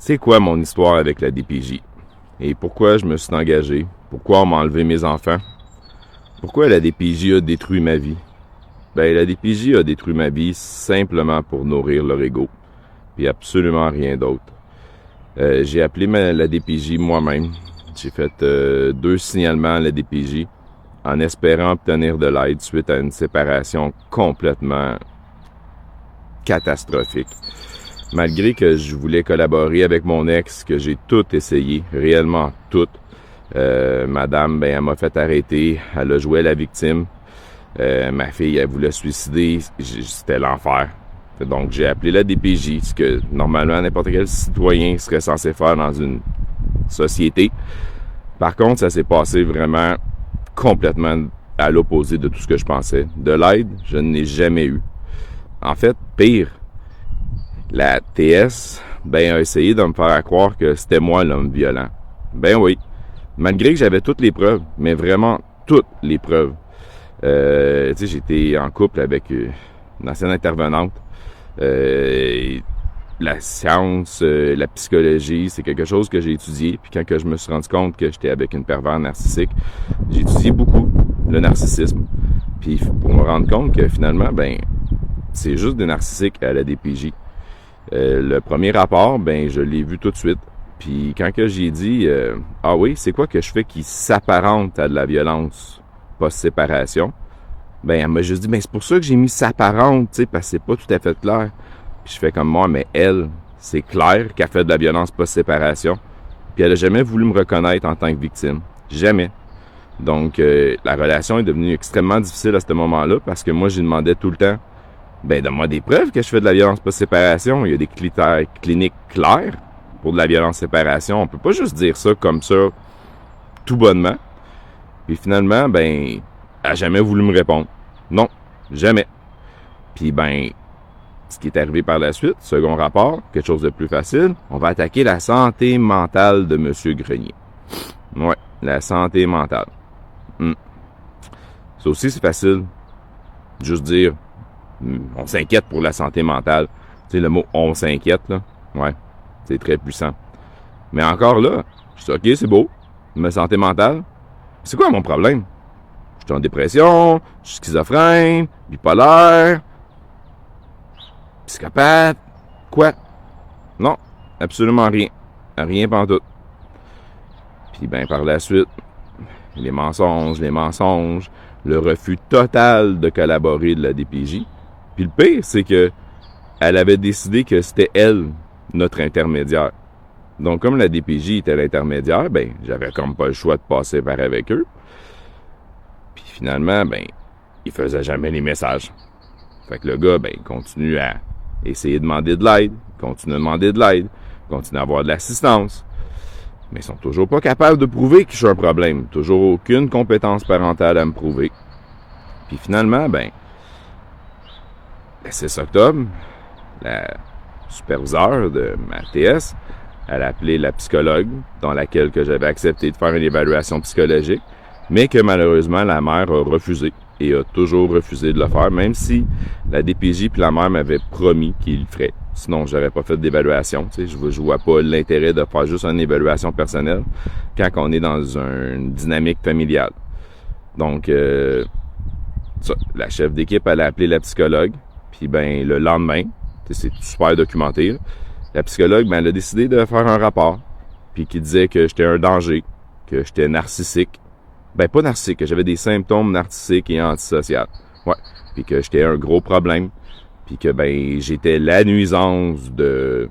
C'est quoi mon histoire avec la DPJ? Et pourquoi je me suis engagé? Pourquoi on m'a enlevé mes enfants? Pourquoi la DPJ a détruit ma vie? Ben, la DPJ a détruit ma vie simplement pour nourrir leur ego. Puis absolument rien d'autre. J'ai appelé la DPJ moi-même. J'ai fait 2 signalements à la DPJ en espérant obtenir de l'aide suite à une séparation complètement catastrophique. Malgré que je voulais collaborer avec mon ex, que j'ai tout essayé, réellement tout, madame, ben, elle m'a fait arrêter, elle a joué à la victime. Ma fille, elle voulait se suicider, c'était l'enfer. Donc, j'ai appelé la DPJ, ce que normalement n'importe quel citoyen serait censé faire dans une société. Par contre, ça s'est passé vraiment complètement à l'opposé de tout ce que je pensais. De l'aide, je n'ai jamais eu. En fait, pire, la TS, ben, a essayé de me faire croire que c'était moi l'homme violent. Ben oui. Malgré que j'avais toutes les preuves, mais vraiment toutes les preuves. Tu sais, j'étais en couple avec une ancienne intervenante. La science, la psychologie, c'est quelque chose que j'ai étudié. Puis quand que je me suis rendu compte que j'étais avec une pervers narcissique, j'ai étudié beaucoup le narcissisme. Puis pour me rendre compte que finalement, ben, c'est juste des narcissiques à la DPJ. Le premier rapport, ben, je l'ai vu tout de suite. Puis quand que j'ai dit, ah oui, c'est quoi que je fais qui s'apparente à de la violence post-séparation? Ben, elle m'a juste dit, ben, c'est pour ça que j'ai mis s'apparente, tu sais, parce que c'est pas tout à fait clair. Puis je fais comme moi, mais elle, c'est clair qu'elle fait de la violence post-séparation. Puis elle a jamais voulu me reconnaître en tant que victime. Jamais. Donc, la relation est devenue extrêmement difficile à ce moment-là parce que moi, j'ai demandé tout le temps, ben, donne-moi des preuves que je fais de la violence post-séparation. Il y a des critères cliniques clairs pour de la violence séparation. On peut pas juste dire ça comme ça, tout bonnement. Puis finalement, ben, elle a jamais voulu me répondre. Non, jamais. Puis ben, ce qui est arrivé par la suite, second rapport, quelque chose de plus facile, on va attaquer la santé mentale de M. Grenier. Ouais, la santé mentale. Ça aussi, c'est facile. Juste dire, on s'inquiète pour la santé mentale. Tu sais, le mot « on s'inquiète », là, ouais, c'est très puissant. Mais encore là, je dis « OK, c'est beau, ma santé mentale. C'est quoi mon problème? Je suis en dépression, je suis schizophrène, bipolaire, psychopathe, quoi? Non, absolument rien. Rien pantoute. » Puis ben par la suite, les mensonges, le refus total de collaborer de la DPJ. Puis le pire, c'est que elle avait décidé que c'était elle, notre intermédiaire. Donc comme la DPJ était l'intermédiaire, ben j'avais comme pas le choix de passer par avec eux. Puis finalement, ben, il faisait jamais les messages. Fait que le gars, ben, continue à essayer de demander de l'aide, continue à avoir de l'assistance. Mais ils sont toujours pas capables de prouver que je suis un problème. Toujours aucune compétence parentale à me prouver. Puis finalement, ben, le 6 octobre, la superviseure de ma TS, elle a appelé la psychologue, dans laquelle que j'avais accepté de faire une évaluation psychologique, mais que malheureusement, la mère a refusé et a toujours refusé de le faire, même si la DPJ puis la mère m'avaient promis qu'ils le feraient. Sinon, j'aurais pas fait d'évaluation. Tu sais, je vois pas l'intérêt de faire juste une évaluation personnelle quand on est dans une dynamique familiale. Donc, ça, la chef d'équipe, elle a appelé la psychologue, puis ben le lendemain, c'est super documenté, là, la psychologue, ben, elle a décidé de faire un rapport, puis qui disait que j'étais un danger, que j'étais narcissique. Ben, pas narcissique, que j'avais des symptômes narcissiques et antisociaux. Ouais. Puis que j'étais un gros problème. Puis que, ben, j'étais la nuisance de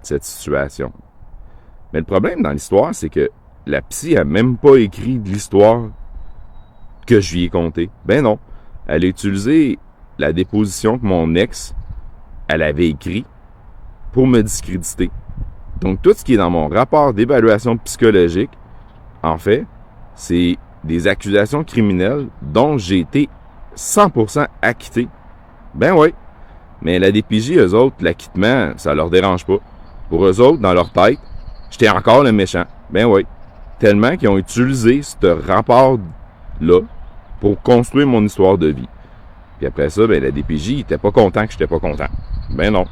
cette situation. Mais le problème dans l'histoire, c'est que la psy a même pas écrit de l'histoire que je lui ai contée. Ben non. Elle a utilisé la déposition que mon ex, elle avait écrit pour me discréditer. Donc, tout ce qui est dans mon rapport d'évaluation psychologique, en fait, c'est des accusations criminelles dont j'ai été 100% acquitté. Ben oui. Mais la DPJ, eux autres, l'acquittement, ça leur dérange pas. Pour eux autres, dans leur tête, j'étais encore le méchant. Ben oui. Tellement qu'ils ont utilisé ce rapport-là pour construire mon histoire de vie. Puis après ça, ben la DPJ, il était pas content que j'étais pas content. Ben non.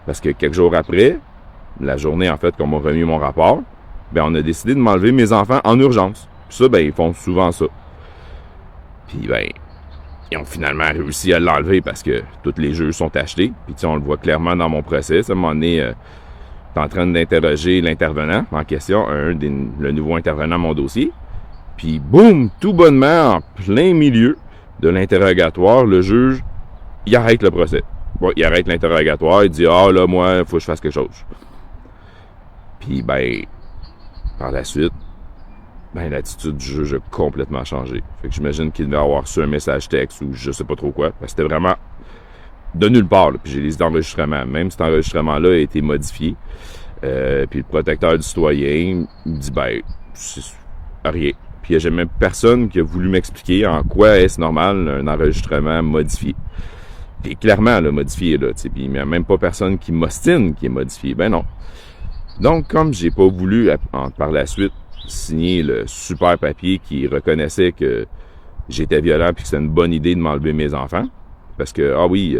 Parce que quelques jours après, la journée en fait qu'on m'a remis mon rapport, ben on a décidé de m'enlever mes enfants en urgence. Puis ça, ben ils font souvent ça. Puis ben, ils ont finalement réussi à l'enlever parce que tous les jeux sont achetés. Puis tu sais, on le voit clairement dans mon procès. À un moment donné, t'es en train d'interroger l'intervenant en question, le nouveau intervenant à mon dossier. Puis boum, tout bonnement, en plein milieu de l'interrogatoire, le juge, il arrête le procès. Bon, il arrête l'interrogatoire, il dit « Ah là, moi, il faut que je fasse quelque chose. » Puis ben, par la suite, ben l'attitude du juge a complètement changé. Fait que j'imagine qu'il devait avoir reçu un message texte ou je sais pas trop quoi. Parce que c'était vraiment de nulle part. Là. Puis j'ai les enregistrements. Même cet enregistrement-là a été modifié. Puis le protecteur du citoyen me dit ben, c'est rien. Puis il n'y a jamais personne qui a voulu m'expliquer en quoi est-ce normal un enregistrement modifié. Puis clairement là, modifié, là, puis il n'y a même pas personne qui m'ostine qui est modifié. Ben non. Donc, comme j'ai pas voulu, par la suite, signer le super papier qui reconnaissait que j'étais violent puis que c'était une bonne idée de m'enlever mes enfants, parce que, ah oui,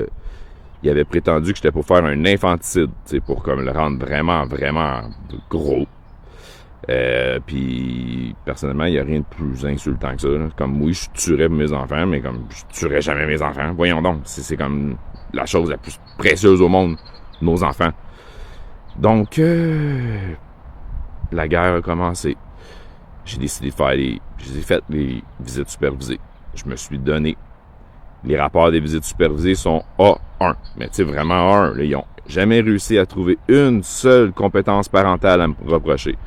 il avait prétendu que j'étais pour faire un infanticide, pour comme le rendre vraiment, vraiment gros. Puis, personnellement, il n'y a rien de plus insultant que ça. Là. Comme, oui, je tuerais mes enfants, mais comme, je tuerais jamais mes enfants. Voyons donc, c'est comme la chose la plus précieuse au monde, nos enfants. Donc, la guerre a commencé. J'ai décidé de faire j'ai fait les visites supervisées. Je me suis donné. Les rapports des visites supervisées sont A1. Mais tu sais, vraiment A1. Là, ils n'ont jamais réussi à trouver une seule compétence parentale à me reprocher.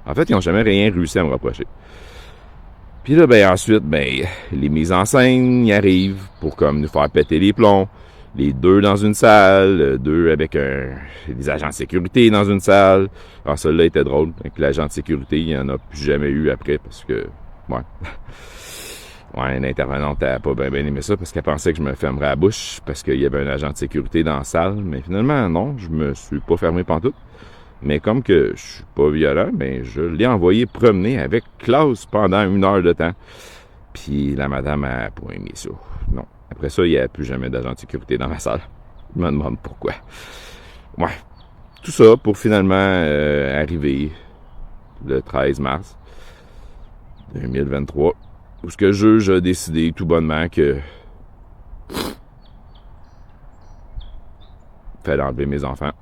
En fait, ils n'ont jamais rien réussi à me reprocher. Puis là, ben ensuite, ben les mises en scène y arrivent pour comme nous faire péter les plombs. Les deux dans une salle, deux avec des agents de sécurité dans une salle. Alors, celle-là était drôle. Avec l'agent de sécurité, il n'y en a plus jamais eu après parce que, ouais. Ouais, l'intervenante n'a pas bien aimé ça parce qu'elle pensait que je me fermerais la bouche parce qu'il y avait un agent de sécurité dans la salle. Mais finalement, non, je me suis pas fermé pantoute. Mais comme que je suis pas violent, ben je l'ai envoyé promener avec classe pendant 1 heure de temps. Puis la madame a pas aimé ça. Non. Après ça, il n'y a plus jamais d'agent de sécurité dans ma salle. Je me demande pourquoi. Ouais. Tout ça pour finalement arriver le 13 mars 2023, où ce que le juge a décidé tout bonnement que fallait enlever mes enfants.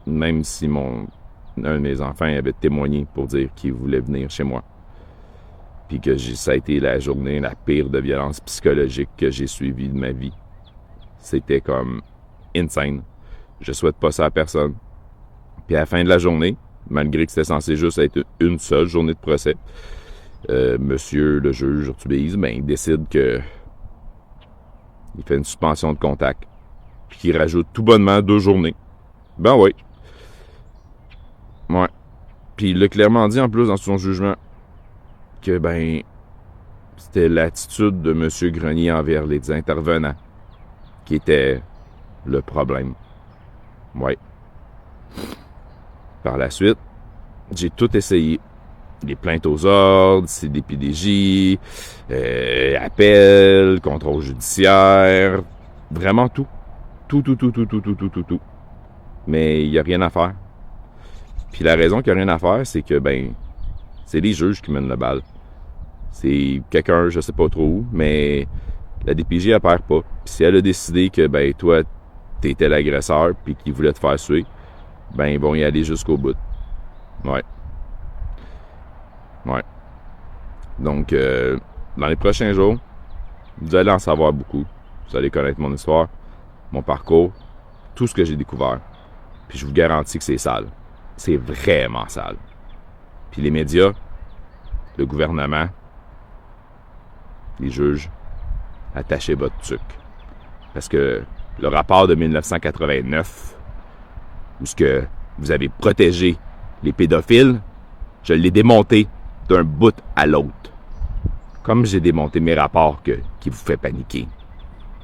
Même si un de mes enfants avait témoigné pour dire qu'il voulait venir chez moi. Puis que ça a été la journée la pire de violence psychologique que j'ai suivie de ma vie. C'était comme insane. Je souhaite pas ça à personne. Puis à la fin de la journée, malgré que c'était censé juste être une seule journée de procès, monsieur le juge Urtubise, ben il décide que il fait une suspension de contact. Puis qu'il rajoute tout bonnement 2 journées. Ben oui. Ouais. Puis il l'a clairement dit en plus dans son jugement que ben c'était l'attitude de M. Grenier envers les intervenants qui était le problème. Ouais. Par la suite, j'ai tout essayé. Les plaintes aux ordres, CDPDJ, appel, contrôle judiciaire, vraiment tout. Tout. Mais il n'y a rien à faire. Puis la raison qu'il n'y a rien à faire, c'est que, ben, c'est les juges qui mènent le bal. C'est quelqu'un, je sais pas trop où, mais la DPJ, elle perd pas. Puis si elle a décidé que, ben, toi, t'étais l'agresseur, puis qu'il voulait te faire suer, ben, ils vont y aller jusqu'au bout. Ouais. Donc, dans les prochains jours, vous allez en savoir beaucoup. Vous allez connaître mon histoire, mon parcours, tout ce que j'ai découvert. Puis je vous garantis que c'est sale. C'est vraiment sale. Puis les médias, le gouvernement, les juges, attachez votre tuque. Parce que le rapport de 1989, où ce que vous avez protégé les pédophiles, je l'ai démonté d'un bout à l'autre. Comme j'ai démonté mes rapports qui vous fait paniquer.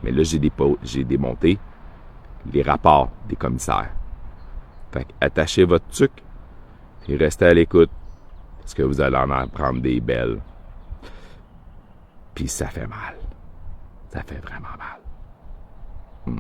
Mais là, j'ai démonté les rapports des commissaires. Fait attachez votre tuque et restez à l'écoute parce que vous allez en apprendre des belles. Puis ça fait mal. Ça fait vraiment mal.